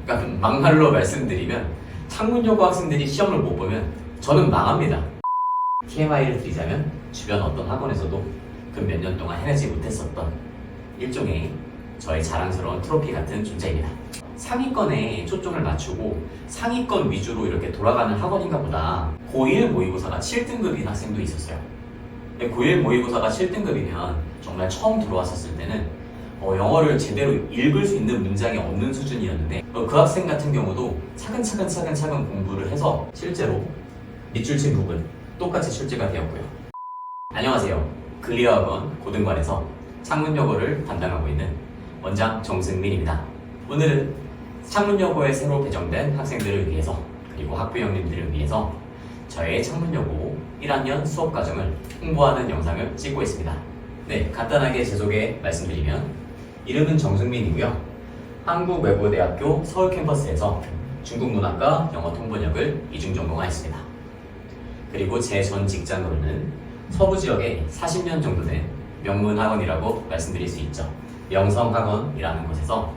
그러니까 막말로 말씀드리면 창문여고 학생들이 시험을 못 보면 저는 망합니다. TMI를 드리자면 주변 어떤 학원에서도 그 몇 년 동안 해내지 못했었던 일종의 저의 자랑스러운 트로피 같은 존재입니다. 상위권에 초점을 맞추고 상위권 위주로 이렇게 돌아가는 학원인가 보다. 고1 모의고사가 7등급인 학생도 있었어요. 고1 모의고사가 7등급이면 정말 처음 들어왔었을 때는 영어를 제대로 읽을 수 있는 문장이 없는 수준이었는데 그 학생 같은 경우도 차근차근 공부를 해서 실제로 밑줄 친 부분 똑같이 출제가 되었고요. 안녕하세요. 글리어학원 고등관에서 창문여고를 담당하고 있는 원장 정승민입니다. 오늘은 창문여고에 새로 배정된 학생들을 위해서 그리고 학부형님들을 위해서 저의 창문여고 1학년 수업과정을 홍보하는 영상을 찍고 있습니다. 네, 간단하게 제 소개 말씀드리면 이름은 정승민이고요. 한국외국어대학교 서울 캠퍼스에서 중국문학과 영어 통번역을 이중 전공하였습니다. 그리고 제 전 직장으로는 서부 지역에 40년 정도 된 명문학원이라고 말씀드릴 수 있죠. 명성학원이라는 곳에서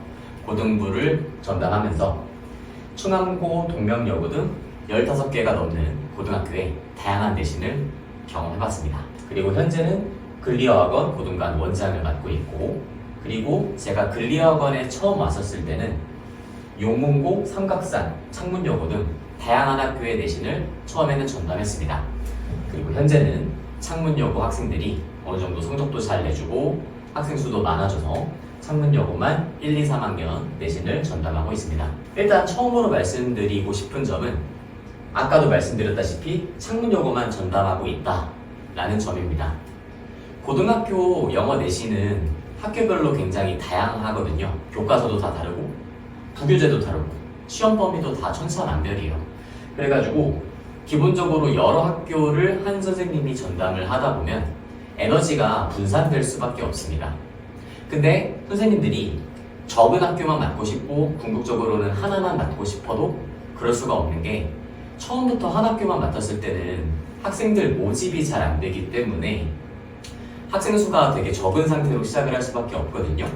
고등부를 전담하면서 충암고, 동명여고 등 15개가 넘는 고등학교의 다양한 내신을 경험해봤습니다. 그리고 현재는 글리어학원 고등관 원장을 맡고 있고, 그리고 제가 글리어학원에 처음 왔었을 때는 용문고, 삼각산, 창문여고 등 다양한 학교의 내신을 처음에는 전담했습니다. 그리고 현재는 창문여고 학생들이 어느 정도 성적도 잘 내주고 학생 수도 많아져서 창문여고만 1, 2, 3학년 내신을 전담하고 있습니다. 일단 처음으로 말씀드리고 싶은 점은 아까도 말씀드렸다시피 창문여고만 전담하고 있다라는 점입니다. 고등학교 영어 내신은 학교별로 굉장히 다양하거든요. 교과서도 다 다르고 부교재도 다르고 시험 범위도 다 천차만별이에요. 그래가지고 기본적으로 여러 학교를 한 선생님이 전담을 하다 보면 에너지가 분산될 수밖에 없습니다. 근데 선생님들이 적은 학교만 맡고 싶고 궁극적으로는 하나만 맡고 싶어도 그럴 수가 없는 게 처음부터 한 학교만 맡았을 때는 학생들 모집이 잘 안 되기 때문에 학생 수가 되게 적은 상태로 시작을 할 수밖에 없거든요.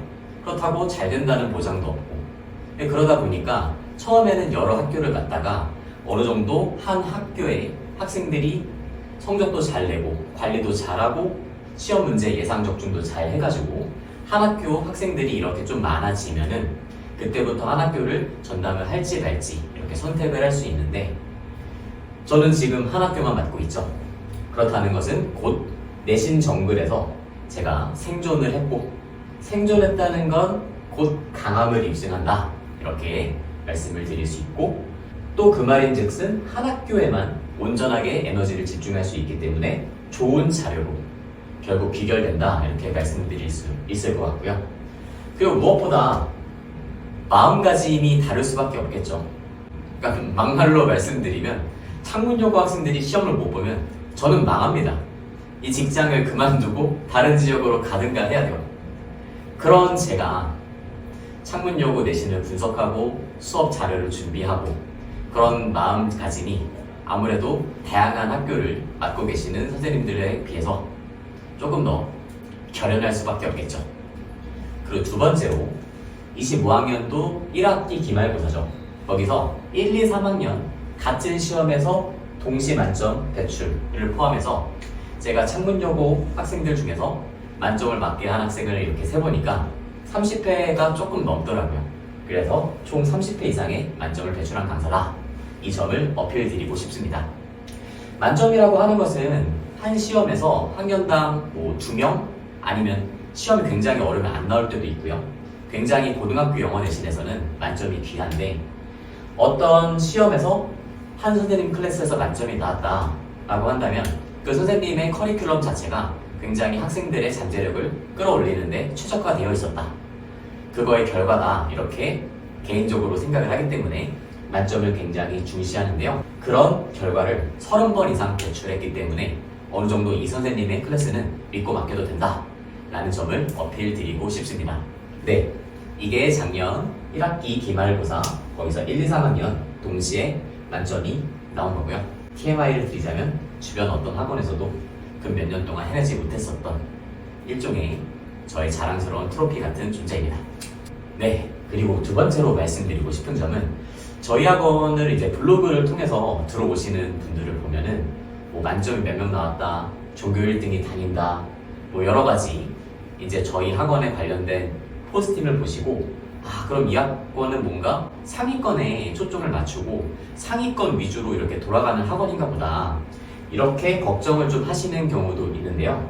그렇다고 잘 된다는 보장도 없고 그러다 보니까 처음에는 여러 학교를 맡다가 어느 정도 한 학교에 학생들이 성적도 잘 내고 관리도 잘하고 시험 문제 예상 적중도 잘 해가지고 한 학교 학생들이 이렇게 좀 많아지면은 그때부터 한 학교를 전담을 할지 말지 이렇게 선택을 할 수 있는데 저는 지금 한 학교만 맡고 있죠. 그렇다는 것은 곧 내신 정글에서 제가 생존을 했고 생존했다는 건 곧 강함을 입증한다 이렇게 말씀을 드릴 수 있고 또 그 말인즉슨 한 학교에만 온전하게 에너지를 집중할 수 있기 때문에 좋은 자료로 결국 귀결된다 이렇게 말씀드릴 수 있을 것 같고요. 그리고 무엇보다 마음가짐이 다를 수밖에 없겠죠. 그러니까 막말로 말씀드리면 창문여고 학생들이 시험을 못 보면 저는 망합니다. 이 직장을 그만두고 다른 지역으로 가든가 해야 돼요. 그런 제가 창문여고 내신을 분석하고 수업 자료를 준비하고 그런 마음가짐이 아무래도 다양한 학교를 맡고 계시는 선생님들에 비해서 조금 더 결연할 수밖에 없겠죠. 그리고 두 번째로 25학년도 1학기 기말고사죠. 거기서 1, 2, 3학년 같은 시험에서 동시 만점 배출을 포함해서 제가 창문여고 학생들 중에서 만점을 맞게 한 학생을 이렇게 세보니까 30회가 조금 넘더라고요. 그래서 총 30회 이상의 만점을 배출한 강사다. 이 점을 어필 드리고 싶습니다. 만점이라고 하는 것은 한 시험에서 학년당 2명 아니면 시험이 굉장히 어려우면 안 나올 때도 있고요. 굉장히 고등학교 영어 내신에서는 만점이 귀한데 어떤 시험에서 한 선생님 클래스에서 만점이 나왔다라고 한다면 그 선생님의 커리큘럼 자체가 굉장히 학생들의 잠재력을 끌어올리는데 최적화되어 있었다. 그거의 결과다. 이렇게 개인적으로 생각을 하기 때문에 만점을 굉장히 중시하는데요. 그런 결과를 30번 이상 배출했기 때문에 어느 정도 이 선생님의 클래스는 믿고 맡겨도 된다. 라는 점을 어필 드리고 싶습니다. 네, 이게 작년 1학기 기말고사 거기서 1, 2, 3학년 동시에 만점이 나온 거고요. TMI를 드리자면 주변 어떤 학원에서도 그 몇 년 동안 해내지 못했었던 일종의 저의 자랑스러운 트로피 같은 존재입니다. 네, 그리고 두 번째로 말씀드리고 싶은 점은 저희 학원을 이제 블로그를 통해서 들어오시는 분들을 보면은 뭐 만점이 몇 명 나왔다, 전교 1등이 다닌다, 뭐 여러 가지 이제 저희 학원에 관련된 포스팅을 보시고 그럼 이 학원은 뭔가 상위권에 초점을 맞추고 상위권 위주로 이렇게 돌아가는 학원인가 보다 이렇게 걱정을 좀 하시는 경우도 있는데요.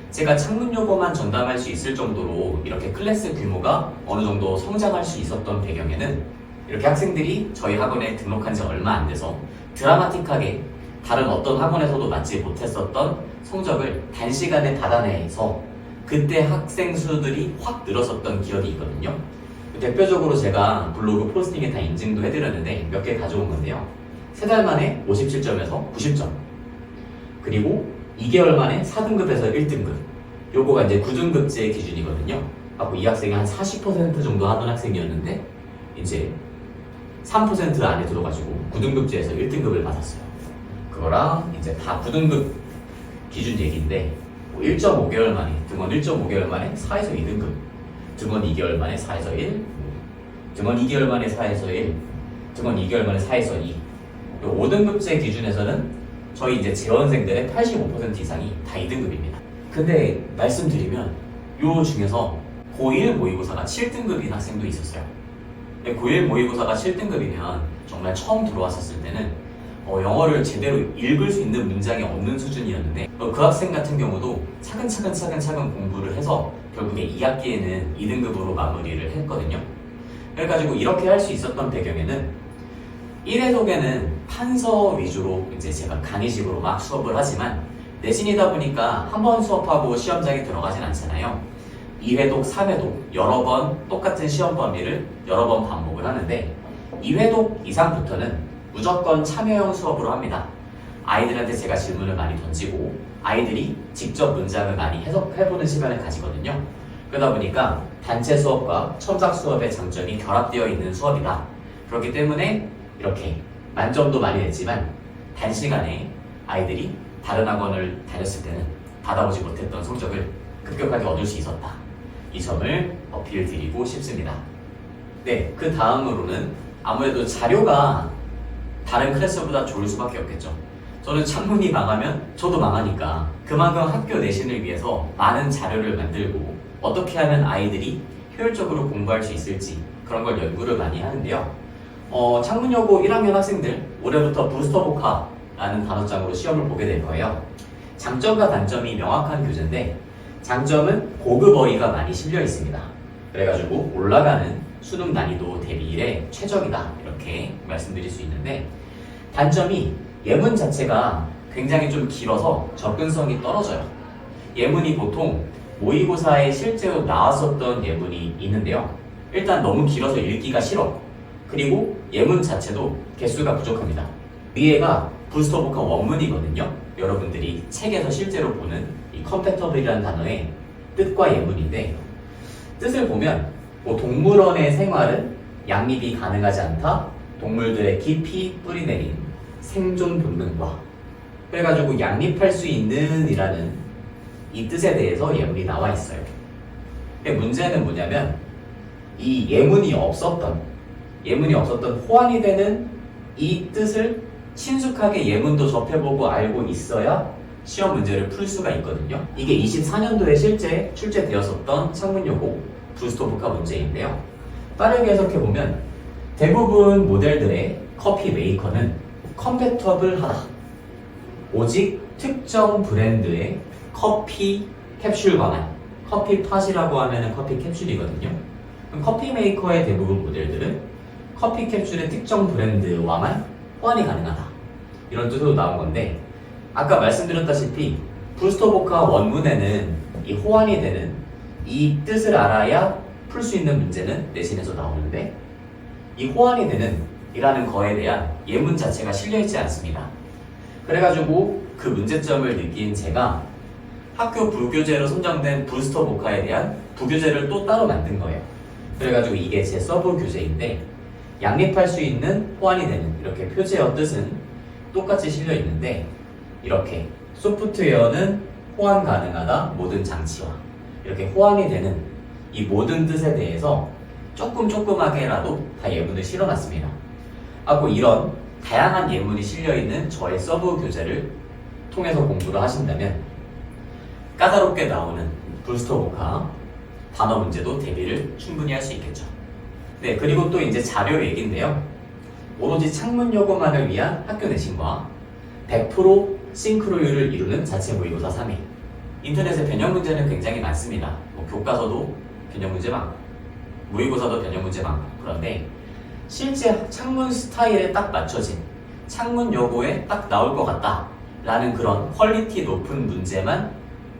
제가 창문 요거만 전담할 수 있을 정도로 이렇게 클래스 규모가 어느 정도 성장할 수 있었던 배경에는 이렇게 학생들이 저희 학원에 등록한 지 얼마 안 돼서 드라마틱하게 다른 어떤 학원에서도 맞지 못했었던 성적을 단시간에 받아내서 그때 학생 수들이 확 늘었었던 기억이 있거든요. 대표적으로 제가 블로그 포스팅에 다 인증도 해드렸는데 몇 개 가져온 건데요. 3달 만에 57점에서 90점, 그리고 2개월 만에 4등급에서 1등급. 요거가 이제 9등급제 기준이거든요. 이 학생이 한 40% 정도 하던 학생이었는데 이제 3% 안에 들어가지고 9등급제에서 1등급을 받았어요. 그거랑 이제 다 9등급 기준 얘기인데 1.5개월 만에, 등원 1.5개월 만에 4에서 2등급, 등원 2개월 만에 4에서 1, 등원 2개월 만에 4에서 1, 등원 2개월 만에 4에서 2. 5등급제 기준에서는 저희 이제 재원생들의 85% 이상이 다 2등급입니다. 근데 말씀드리면 요 중에서 고1 모의고사가 7등급인 학생도 있었어요. 고1 모의고사가 7등급이면 정말 처음 들어왔었을 때는 영어를 제대로 읽을 수 있는 문장이 없는 수준이었는데 그 학생 같은 경우도 차근차근 공부를 해서 결국에 2학기에는 2등급으로 마무리를 했거든요. 그래가지고 이렇게 할 수 있었던 배경에는 1회독에는 판서 위주로 이제 제가 강의식으로 막 수업을 하지만 내신이다 보니까 한 번 수업하고 시험장에 들어가진 않잖아요. 2회독, 3회독 여러 번 똑같은 시험 범위를 여러 번 반복을 하는데 2회독 이상부터는 무조건 참여형 수업으로 합니다. 아이들한테 제가 질문을 많이 던지고 아이들이 직접 문장을 많이 해석해보는 시간을 가지거든요. 그러다 보니까 단체 수업과 첨삭 수업의 장점이 결합되어 있는 수업이다. 그렇기 때문에 이렇게 만점도 많이 냈지만 단시간에 아이들이 다른 학원을 다녔을 때는 받아보지 못했던 성적을 급격하게 얻을 수 있었다. 이 점을 어필 드리고 싶습니다. 네, 그 다음으로는 아무래도 자료가 다른 클래스보다 좋을 수밖에 없겠죠. 저는 창문이 망하면 저도 망하니까 그만큼 학교 내신을 위해서 많은 자료를 만들고 어떻게 하면 아이들이 효율적으로 공부할 수 있을지 그런 걸 연구를 많이 하는데요. 창문여고 1학년 학생들 올해부터 부스터복화라는 단원장으로 시험을 보게 될 거예요. 장점과 단점이 명확한 교재인데 장점은 고급 어휘가 많이 실려 있습니다. 그래가지고 올라가는 수능 난이도 대비 1에 최적이다 이렇게 말씀드릴 수 있는데 단점이 예문 자체가 굉장히 좀 길어서 접근성이 떨어져요. 예문이 보통 모의고사에 실제로 나왔었던 예문이 있는데요. 일단 너무 길어서 읽기가 싫어. 그리고 예문 자체도 개수가 부족합니다. 위에가 부스터복화 원문이거든요. 여러분들이 책에서 실제로 보는 이 컴패터블이라는 단어의 뜻과 예문인데 뜻을 보면 동물원의 생활은 양립이 가능하지 않다. 동물들의 깊이 뿌리내린 생존 본능과 그래가지고 양립할 수 있는 이라는 이 뜻에 대해서 예문이 나와 있어요. 근데 문제는 뭐냐면 이 예문이 없었던 호환이 되는 이 뜻을 친숙하게 예문도 접해보고 알고 있어야 시험 문제를 풀 수가 있거든요. 이게 24년도에 실제 출제되었었던 창문여고 부스터복화 문제인데요. 빠르게 해석해보면 대부분 모델들의 커피 메이커는 컴패터블하다. 오직 특정 브랜드의 커피 캡슐과만, 커피 팟이라고 하면 커피 캡슐이거든요. 그럼 커피 메이커의 대부분 모델들은 커피 캡슐의 특정 브랜드와만 호환이 가능하다. 이런 뜻으로 나온 건데 아까 말씀드렸다시피 부스터복화 원문에는 이 호환이 되는 이 뜻을 알아야 풀 수 있는 문제는 내신에서 나오는데 이 호환이 되는 이라는 거에 대한 예문 자체가 실려있지 않습니다. 그래가지고 그 문제점을 느낀 제가 학교 부교재로 선정된 부스터복화에 대한 부교재를 또 따로 만든 거예요. 그래가지고 이게 제 서브 교재인데 양립할 수 있는 호환이 되는 이렇게 표제어 뜻은 똑같이 실려 있는데 이렇게 소프트웨어는 호환 가능하다 모든 장치와 이렇게 호환이 되는 이 모든 뜻에 대해서 조그맣게라도 다 예문을 실어놨습니다. 하고 이런 다양한 예문이 실려있는 저의 서브 교재를 통해서 공부를 하신다면 까다롭게 나오는 부스터 보카 단어 문제도 대비를 충분히 할 수 있겠죠. 네, 그리고 또 이제 자료 얘기인데요. 오로지 창문 요거만을 위한 학교 내신과 100% 싱크로율을 이루는 자체 모의고사 3회. 인터넷에 변형 문제는 굉장히 많습니다. 교과서도 변형 문제 많고 모의고사도 변형 문제 많고 그런데 실제 창문 스타일에 딱 맞춰진 창문 요거에 딱 나올 것 같다 라는 그런 퀄리티 높은 문제만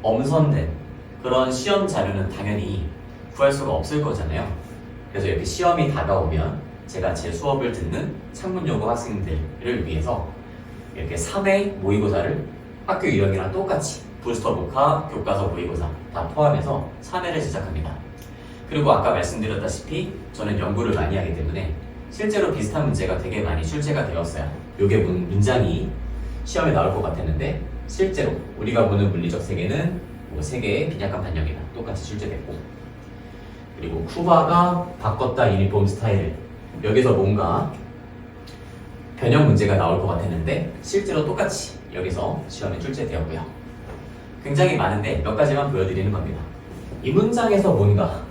엄선된 그런 시험 자료는 당연히 구할 수가 없을 거잖아요. 그래서 이렇게 시험이 다가오면 제가 제 수업을 듣는 창문 요고 학생들을 위해서 이렇게 3회 모의고사를 학교 유형이랑 똑같이 부스터 보카, 교과서 모의고사 다 포함해서 3회를 제작합니다. 그리고 아까 말씀드렸다시피 저는 연구를 많이 하기 때문에 실제로 비슷한 문제가 되게 많이 출제가 되었어요. 요게 문장이 시험에 나올 것 같았는데 실제로 우리가 보는 물리적 세계는 뭐 세계의 빈약한 반영이다. 똑같이 출제됐고 그리고 쿠바가 바꿨다 유니폼 스타일을 여기서 뭔가 변형 문제가 나올 것 같았는데 실제로 똑같이 여기서 시험에 출제되었고요. 굉장히 많은데 몇 가지만 보여드리는 겁니다. 이 문장에서 뭔가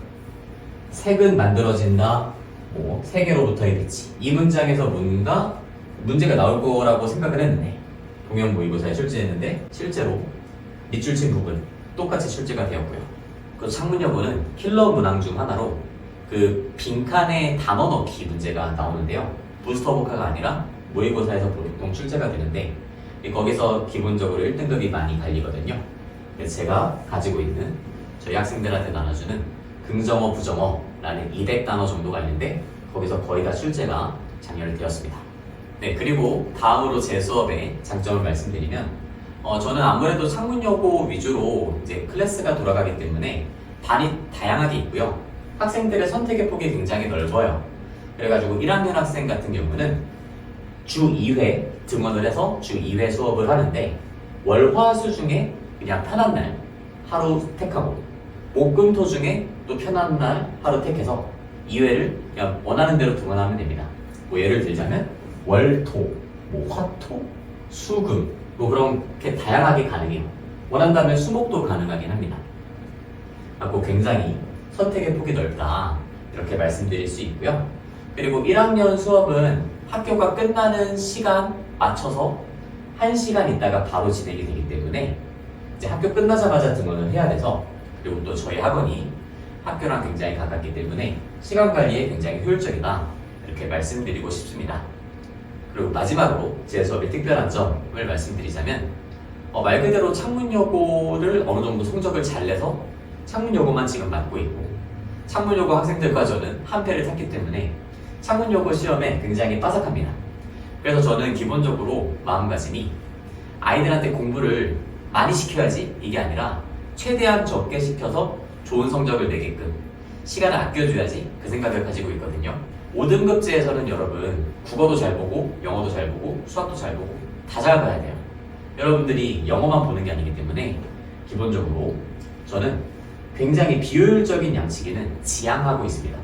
색은 만들어진다 뭐 세계로부터의 빛이 이 문장에서 뭔가 문제가 나올 거라고 생각을 했는데 동형 모의고사에 출제했는데 실제로 밑줄친 부분 똑같이 출제가 되었고요. 그 창문여고는 킬러 문항 중 하나로 그 빈칸에 단어 넣기 문제가 나오는데요. 부스터 보카가 아니라 모의고사에서 보통 출제가 되는데 거기서 기본적으로 1등급이 많이 갈리거든요. 그래서 제가 가지고 있는 저희 학생들한테 나눠주는 긍정어, 부정어라는 200단어 정도가 있는데 거기서 거의 다 출제가 작년에 되었습니다. 네, 그리고 다음으로 제 수업의 장점을 말씀드리면 저는 아무래도 창문여고 위주로 이제 클래스가 돌아가기 때문에 반이 다양하게 있고요. 학생들의 선택의 폭이 굉장히 넓어요. 그래가지고 1학년 학생 같은 경우는 주 2회 등원을 해서 주 2회 수업을 하는데 월화수 중에 그냥 편한 날 하루 택하고 목금토 중에 또 편한 날 하루 택해서 2회를 그냥 원하는 대로 등원하면 됩니다. 뭐 예를 들자면 월토, 뭐 화토, 수금 뭐 그렇게 다양하게 가능해요. 원한다면 수목도 가능하긴 합니다. 그리고 굉장히 선택의 폭이 넓다 이렇게 말씀드릴 수 있고요. 그리고 1학년 수업은 학교가 끝나는 시간 맞춰서 1시간 있다가 바로 진행이 되기 때문에 이제 학교 끝나자마자 등원을 해야 돼서 그리고 또 저희 학원이 학교랑 굉장히 가깝기 때문에 시간 관리에 굉장히 효율적이다 이렇게 말씀드리고 싶습니다. 그리고 마지막으로 제 수업의 특별한 점을 말씀드리자면 말 그대로 창문여고를 어느 정도 성적을 잘 내서 창문여고만 지금 맡고 있고 창문여고 학생들과 저는 한 패를 탔기 때문에 창문여고 시험에 굉장히 빠삭합니다. 그래서 저는 기본적으로 마음가짐이 아이들한테 공부를 많이 시켜야지 이게 아니라 최대한 적게 시켜서 좋은 성적을 내게끔 시간을 아껴줘야지 그 생각을 가지고 있거든요. 5등급제에서는 여러분 국어도 잘 보고 영어도 잘 보고 수학도 잘 보고 다 잘 봐야 돼요. 여러분들이 영어만 보는 게 아니기 때문에 기본적으로 저는 굉장히 비효율적인 양치기는 지양하고 있습니다.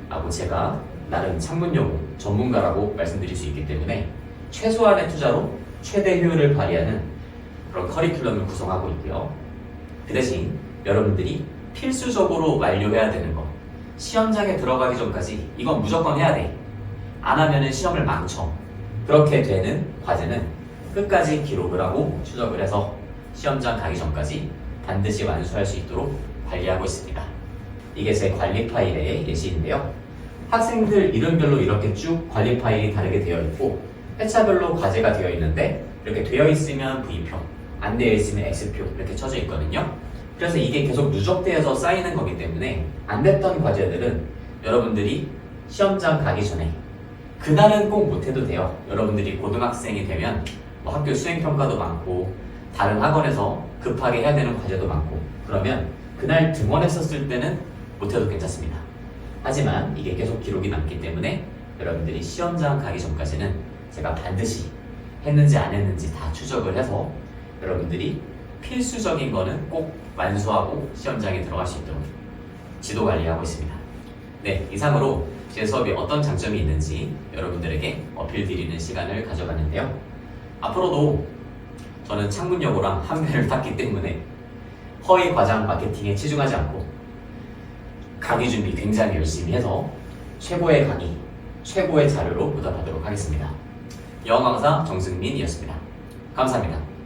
하고 제가 나름 창문여고 전문가라고 말씀드릴 수 있기 때문에 최소한의 투자로 최대 효율을 발휘하는 그런 커리큘럼을 구성하고 있고요. 그 대신 여러분들이 필수적으로 완료해야 되는 거 시험장에 들어가기 전까지 이건 무조건 해야 돼. 안 하면은 시험을 망쳐. 그렇게 되는 과제는 끝까지 기록을 하고 추적을 해서 시험장 가기 전까지 반드시 완수할 수 있도록 관리하고 있습니다. 이게 제 관리 파일의 예시인데요. 학생들 이름별로 이렇게 쭉 관리 파일이 다르게 되어 있고 회차별로 과제가 되어 있는데 이렇게 되어 있으면 V표, 안 되어 있으면 X표 이렇게 쳐져 있거든요. 그래서 이게 계속 누적되어서 쌓이는 거기 때문에 안 됐던 과제들은 여러분들이 시험장 가기 전에 그날은 꼭 못해도 돼요. 여러분들이 고등학생이 되면 뭐 학교 수행평가도 많고 다른 학원에서 급하게 해야 되는 과제도 많고 그러면 그날 등원했었을 때는 못해도 괜찮습니다. 하지만 이게 계속 기록이 남기 때문에 여러분들이 시험장 가기 전까지는 제가 반드시 했는지 안 했는지 다 추적을 해서 여러분들이 필수적인 거는 꼭 완수하고 시험장에 들어갈 수 있도록 지도 관리하고 있습니다. 네, 이상으로 제 수업이 어떤 장점이 있는지 여러분들에게 어필 드리는 시간을 가져봤는데요. 앞으로도 저는 창문여고랑 한 배를 탔기 때문에 허위 과장 마케팅에 치중하지 않고 강의 준비 굉장히 열심히 해서 최고의 강의, 최고의 자료로 보답하도록 하겠습니다. 영어 강사 정승민이었습니다. 감사합니다.